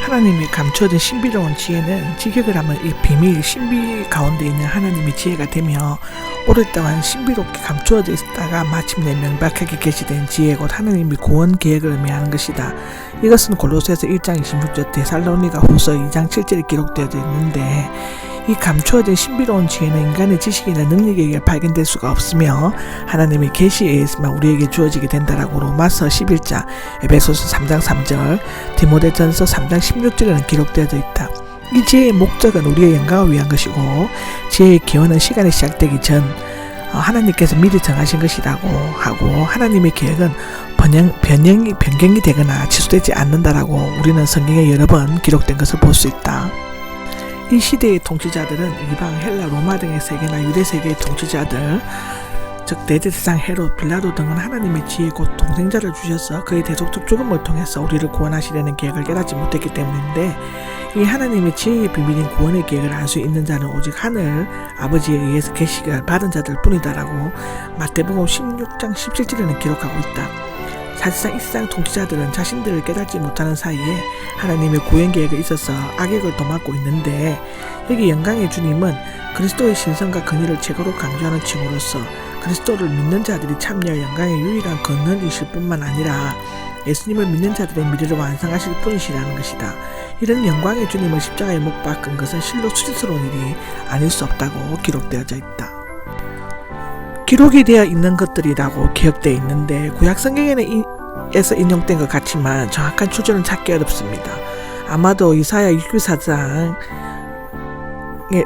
하나님이 감춰둔 신비로운 지혜는 직역을 하면 이 비밀, 신비 가운데 있는 하나님의 지혜가 되며 오랫동안 신비롭게 감추어져 있다가 마침내 명백하게 계시된 지혜 곧 하나님의 구원 계획을 의미하는 것이다. 이것은 골로새서 1장 26절, 데살로니가 후서 2장 7절에 기록되어 있는데 이 감추어진 신비로운 지혜는 인간의 지식이나 능력에 의해 발견될 수가 없으며 하나님의 계시에 의해서만 우리에게 주어지게 된다라고 로마서 11장, 에베소서 3장 3절, 디모데전서 3장 16절에는 기록되어 있다. 이 지혜의 목적은 우리의 영광을 위한 것이고 지혜의 기원은 시간이 시작되기 전 하나님께서 미리 정하신 것이라고 하고 하나님의 계획은 변경이 되거나 취소되지 않는다라고 우리는 성경에 여러 번 기록된 것을 볼 수 있다. 이 시대의 통치자들은 이방, 헬라, 로마 등의 세계나 유대 세계의 통치자들, 즉 대제사장 헤롯, 빌라도 등은 하나님의 지혜 곧 동생자를 주셔서 그의 대속적 죽음을 통해서 우리를 구원하시려는 계획을 깨닫지 못했기 때문인데 이 하나님의 지혜의 비밀인 구원의 계획을 알 수 있는 자는 오직 하늘 아버지에 의해서 계시가 받은 자들 뿐이다라고 마태복음 16장 17절에는 기록하고 있다. 사실상 이 세상 통치자들은 자신들을 깨닫지 못하는 사이에 하나님의 구원 계획에 있어서 악역을 도맡고 있는데 여기 영광의 주님은 그리스도의 신성과 근위를 최고로 강조하는 칭호로서 그리스도를 믿는 자들이 참여할 영광의 유일한 근원이실 뿐만 아니라 예수님을 믿는 자들의 미래를 완성하실 분이시라는 것이다. 이런 영광의 주님을 십자가에 못 박은 것은 실로 수치스러운 일이 아닐 수 없다고 기록되어져 있다. 기록이 되어 있는 것들이라고 기억되어 있는데 구약 성경에서 인용된 것 같지만 정확한 추조는 찾기 어렵습니다. 아마도 이사야 64장에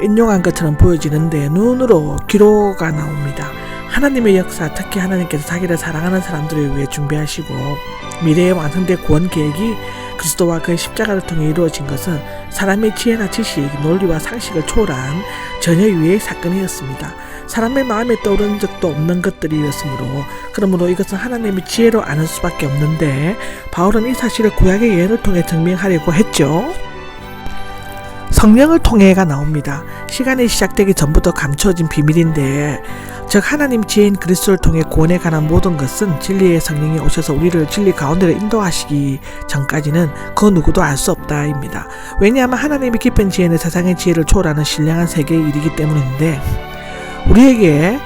인용한 것처럼 보여지는데 눈으로 기록가 나옵니다. 하나님의 역사, 특히 하나님께서 자기를 사랑하는 사람들을 위해 준비하시고 미래에 완성될 구원 계획이 그리스도와 그의 십자가를 통해 이루어진 것은 사람의 지혜나 지식, 논리와 상식을 초월한 전혀 유해의 사건이었습니다. 사람의 마음에 떠오른 적도 없는 것들이었으므로 그러므로 이것은 하나님의 지혜로 아는 수밖에 없는데 바울은 이 사실을 구약의 예언을 통해 증명하려고 했죠. 성령을 통해가 나옵니다. 시간이 시작되기 전부터 감춰진 비밀인데 즉 하나님 지혜인 그리스도를 통해 구원에 관한 모든 것은 진리의 성령이 오셔서 우리를 진리 가운데로 인도하시기 전까지는 그 누구도 알 수 없다입니다. 왜냐하면 하나님의 깊은 지혜는 세상의 지혜를 초월하는 신령한 세계의 일이기 때문인데 우리에게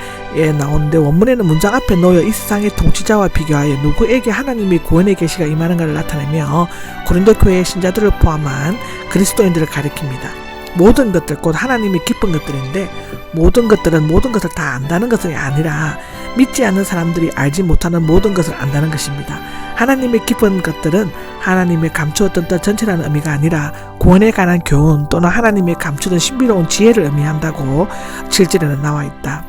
나오는데 원문에는 문장 앞에 놓여 이 세상의 통치자와 비교하여 누구에게 하나님의 구원의 계시가 임하는가를 나타내며 고린도 교회의 신자들을 포함한 그리스도인들을 가리킵니다. 모든 것들 곧 하나님이 기쁜 것들인데 모든 것들은 모든 것을 다 안다는 것이 아니라 믿지 않는 사람들이 알지 못하는 모든 것을 안다는 것입니다. 하나님의 기쁜 것들은 하나님의 감추었던 뜻 전체라는 의미가 아니라 구원에 관한 교훈 또는 하나님의 감추던 신비로운 지혜를 의미한다고 7절에는 나와 있다.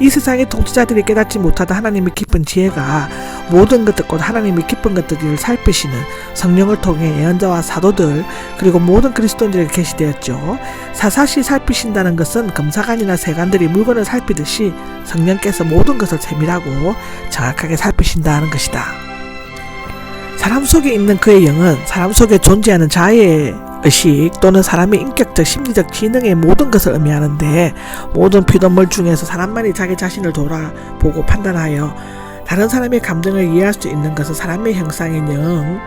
이 세상의 통치자들이 깨닫지 못하던 하나님의 깊은 지혜가 모든 것들 곧 하나님의 깊은 것들을 살피시는 성령을 통해 예언자와 사도들 그리고 모든 그리스도인들에게 계시되었죠. 사사시 살피신다는 것은 검사관이나 세관들이 물건을 살피듯이 성령께서 모든 것을 세밀하고 정확하게 살피신다는 것이다. 사람 속에 있는 그의 영은 사람 속에 존재하는 자의 의식 또는 사람의 인격적, 심리적 지능의 모든 것을 의미하는데 모든 피조물 중에서 사람만이 자기 자신을 돌아보고 판단하여 다른 사람의 감정을 이해할 수 있는 것은 사람의 형상의 영을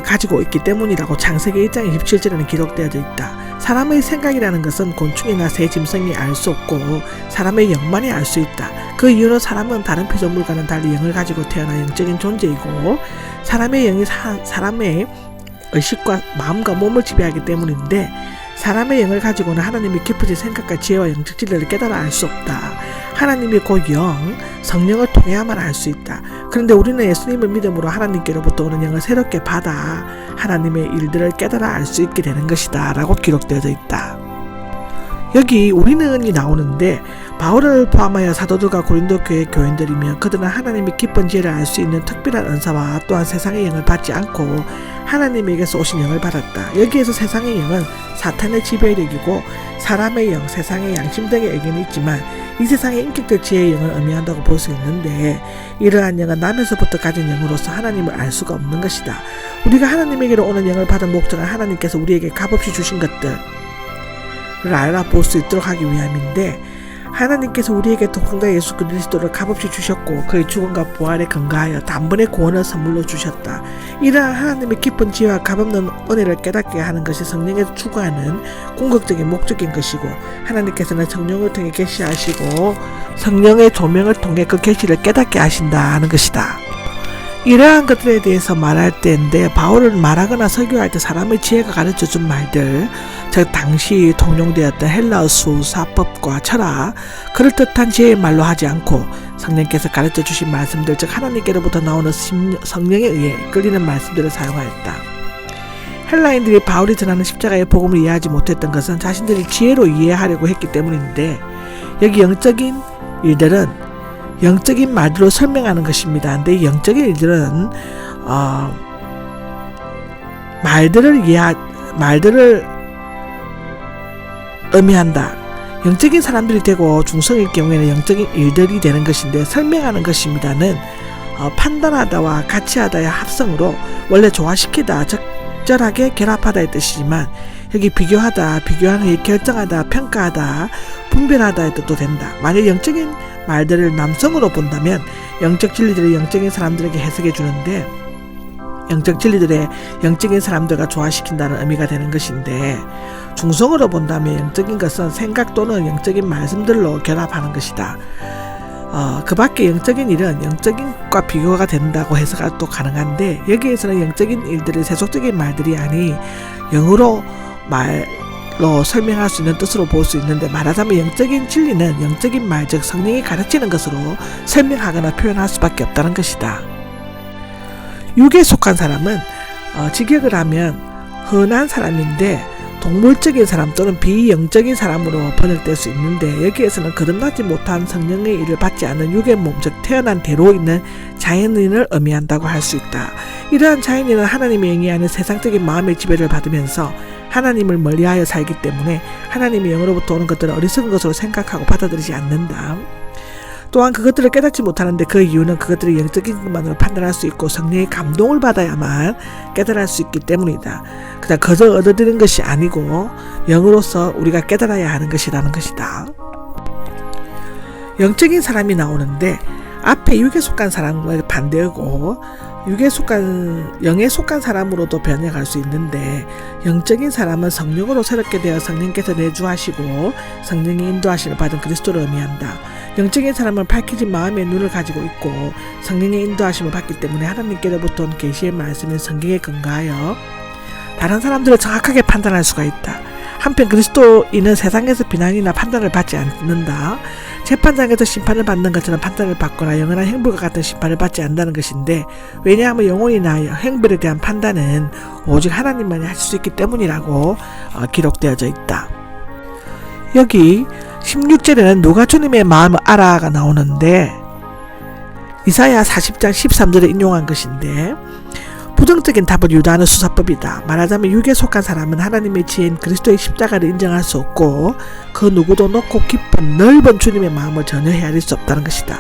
가지고 있기 때문이라고 창세기 1장 27절에는 기록되어져 있다. 사람의 생각이라는 것은 곤충이나 새 짐승이 알 수 없고 사람의 영만이 알 수 있다. 그 이유는 사람은 다른 피조물과는 달리 영을 가지고 태어나 영적인 존재이고 사람의 영이 사람의 의식과 마음과 몸을 지배하기 때문인데 사람의 영을 가지고는 하나님의 깊으신 생각과 지혜와 영적 진리를 깨달아 알 수 없다. 하나님이 곧 영, 성령을 통해야만 알 수 있다. 그런데 우리는 예수님을 믿음으로 하나님께로부터 오는 영을 새롭게 받아 하나님의 일들을 깨달아 알 수 있게 되는 것이다 라고 기록되어져 있다. 여기 우리는이 나오는데 바울을 포함하여 사도들과 고린도 교회 교인들이며 그들은 하나님의 깊은 지혜를 알 수 있는 특별한 은사와 또한 세상의 영을 받지 않고 하나님에게서 오신 영을 받았다. 여기에서 세상의 영은 사탄의 지배력이고 사람의 영, 세상의 양심 등의 의견이 있지만 이 세상의 인격적 지혜의 영을 의미한다고 볼 수 있는데 이러한 영은 남에서부터 가진 영으로서 하나님을 알 수가 없는 것이다. 우리가 하나님에게로 오는 영을 받은 목적은 하나님께서 우리에게 값없이 주신 것들을 알아볼 수 있도록 하기 위함인데 하나님께서 우리에게 독생자 예수 그리스도를 값없이 주셨고 그의 죽음과 부활에 근거하여 단번에 구원을 선물로 주셨다. 이러한 하나님의 깊은 지혜와 값없는 은혜를 깨닫게 하는 것이 성령에서 추구하는 궁극적인 목적인 것이고, 하나님께서는 성령을 통해 계시하시고 성령의 조명을 통해 그 계시를 깨닫게 하신다 하는 것이다. 이러한 것들에 대해서 말할 때인데, 바울은 말하거나 설교할 때 사람의 지혜가 가르쳐준 말들, 즉 당시 통용되었던 헬라어 수사법과 철학, 그럴듯한 지혜의 말로 하지 않고 성령께서 가르쳐주신 말씀들, 즉 하나님께로부터 나오는 성령에 의해 끌리는 말씀들을 사용하였다. 헬라인들이 바울이 전하는 십자가의 복음을 이해하지 못했던 것은 자신들이 지혜로 이해하려고 했기 때문인데, 여기 영적인 일들은 영적인 말들로 설명하는 것입니다. 근데 이 영적인 일들은 말들을 의미한다. 영적인 사람들이 되고 중성일 경우에는 영적인 일들이 되는 것인데, 설명하는 것입니다는 판단하다와 같이하다의 합성으로 원래 조화시키다, 적절하게 결합하다의 뜻이지만, 여기 비교하다, 비교하는 게 결정하다, 평가하다, 분별하다의 뜻도 된다. 만약 영적인 말들을 남성으로 본다면 영적 진리들을 영적인 사람들에게 해석해 주는데, 영적 진리들의 영적인 사람들과 조화시킨다는 의미가 되는 것인데, 중성으로 본다면 영적인 것은 생각 또는 영적인 말씀들로 결합하는 것이다. 그 밖에 영적인 일은 영적인과 비교가 된다고 해석이 또 가능한데, 여기에서는 영적인 일들을 세속적인 말들이 아니 영어로 말로 설명할 수 있는 뜻으로 볼 수 있는데, 말하자면 영적인 진리는 영적인 말, 즉 성령이 가르치는 것으로 설명하거나 표현할 수밖에 없다는 것이다. 육에 속한 사람은 직역을 하면 흔한 사람인데 동물적인 사람 또는 비영적인 사람으로 번역될 수 있는데, 여기에서는 거듭나지 못한 성령의 일을 받지 않는 육의 몸, 즉 태어난 대로 있는 자연인을 의미한다고 할 수 있다. 이러한 자연인은 하나님의 영이 아닌 세상적인 마음의 지배를 받으면서 하나님을 멀리하여 살기 때문에 하나님의 영으로부터 오는 것들을 어리석은 것으로 생각하고 받아들이지 않는다. 또한 그것들을 깨닫지 못하는데 그 이유는 그것들이 영적인 것만으로 판단할 수 있고 성령의 감동을 받아야만 깨달을 수 있기 때문이다. 그냥 그저 얻어들인 것이 아니고 영으로서 우리가 깨달아야 하는 것이라는 것이다. 영적인 사람이 나오는데, 앞에 육에 속한 사람과 반대고 영에 속한 사람으로도 변해갈 수 있는데, 영적인 사람은 성령으로 새롭게 되어 성령께서 내주하시고 성령의 인도하심을 받은 그리스도를 의미한다. 영적인 사람은 밝혀진 마음의 눈을 가지고 있고 성령의 인도하심을 받기 때문에 하나님께로부터 온 계시의 말씀인 성경에 근거하여 다른 사람들을 정확하게 판단할 수가 있다. 한편 그리스도인은 세상에서 비난이나 판단을 받지 않는다. 재판장에서 심판을 받는 것처럼 판단을 받거나 영원한 행불과 같은 심판을 받지 않는다는 것인데, 왜냐하면 영혼이나 행불에 대한 판단은 오직 하나님만이 하실 수 있기 때문이라고 기록되어져 있다. 여기 16절에는 누가 주님의 마음을 알아가 나오는데, 이사야 40장 13절에 인용한 것인데, 부정적인 답을 유도하는 수사법이다. 말하자면 육에 속한 사람은 하나님의 지혜인 그리스도의 십자가를 인정할 수 없고 그 누구도 높고 깊은 넓은 주님의 마음을 전혀 헤아릴 수 없다는 것이다.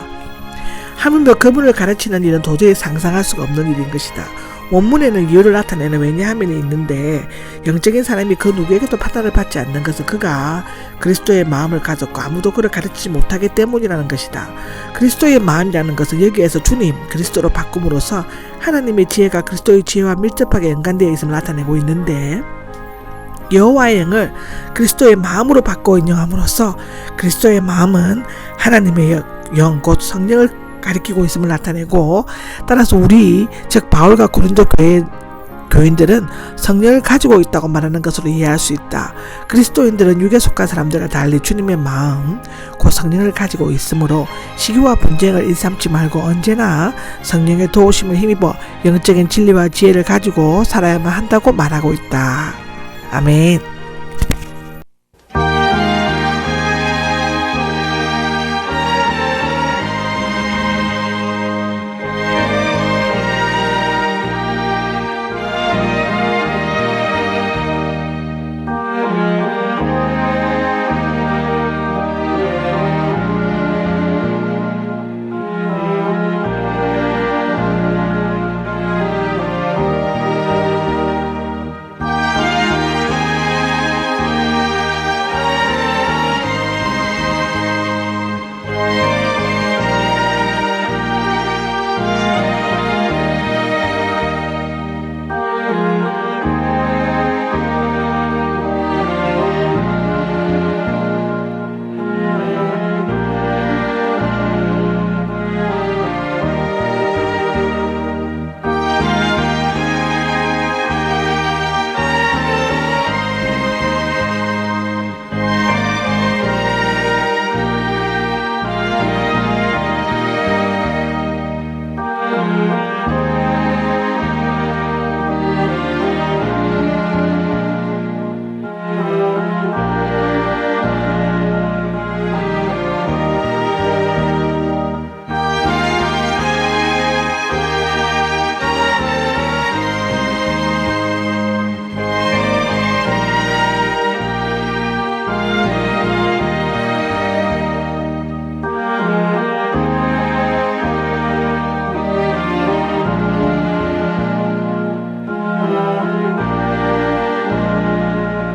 하물며 그분을 가르치는 일은 도저히 상상할 수가 없는 일인 것이다. 원문에는 이유를 나타내는 왜냐하면이 있는데, 영적인 사람이 그 누구에게도 판단을 받지 않는 것은 그가 그리스도의 마음을 가졌고 아무도 그를 가르치지 못하기 때문이라는 것이다. 그리스도의 마음이라는 것은 여기에서 주님, 그리스도로 바꿈으로써 하나님의 지혜가 그리스도의 지혜와 밀접하게 연관되어 있음을 나타내고 있는데, 여호와의 영을 그리스도의 마음으로 바꿔 인용함으로써 그리스도의 마음은 하나님의 영, 곧 성령을 가리키고 있음을 나타내고, 따라서 우리, 즉 바울과 고린도 교인들은 성령을 가지고 있다고 말하는 것으로 이해할 수 있다. 그리스도인들은 육에 속한 사람들과 달리 주님의 마음, 곧 성령을 가지고 있으므로 시기와 분쟁을 일삼지 말고 언제나 성령의 도우심을 힘입어 영적인 진리와 지혜를 가지고 살아야만 한다고 말하고 있다. 아멘.